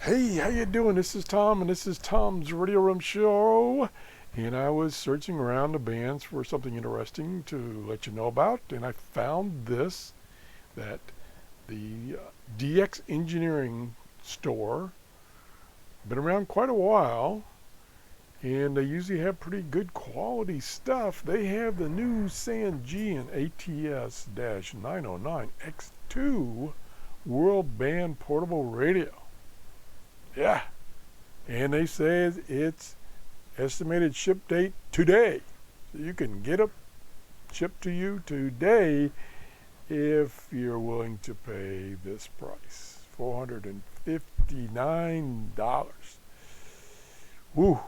Hey, how you doing? This is Tom, and this is Tom's Radio Room Show. And I was searching around the bands for something interesting to let you know about, and I found this, that the DX Engineering store, been around quite a while, and they usually have pretty good quality stuff. They have the new Sangean ATS-909X2 World Band Portable Radio. Yeah, and they say it's estimated ship date today. So you can get it shipped to you today if you're willing to pay this price, $459. Woo!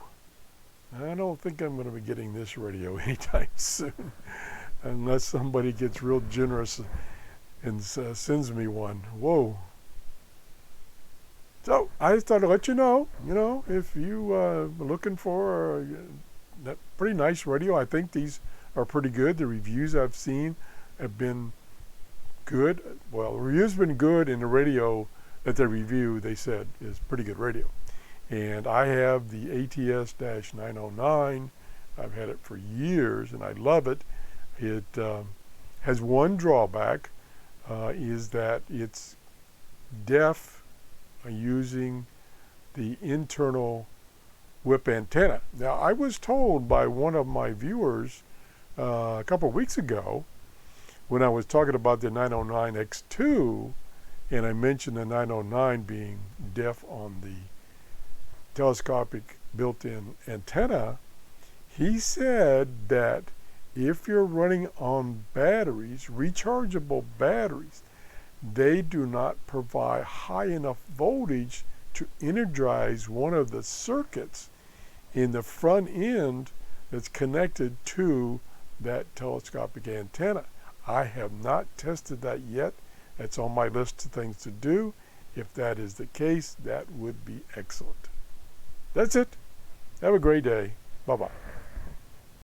I don't think I'm going to be getting this radio anytime soon, unless somebody gets real generous and sends me one. Whoa! So I just thought to let you know, if you are looking for a pretty nice radio. I think these are pretty good. The reviews I've seen have been good. Well, the reviews have been good, and the radio that they review, they said, is pretty good radio. And I have the ATS-909. I've had it for years, and I love it. It has one drawback, is that it's deaf using the internal whip antenna. Now, I was told by one of my viewers a couple of weeks ago, when I was talking about the 909X2, and I mentioned the 909 being deaf on the telescopic built-in antenna, he said that if you're running on batteries, rechargeable batteries, they do not provide high enough voltage to energize one of the circuits in the front end that's connected to that telescopic antenna. I have not tested that yet. That's on my list of things to do. If that is the case, that would be excellent. That's it. Have a great day. Bye-bye.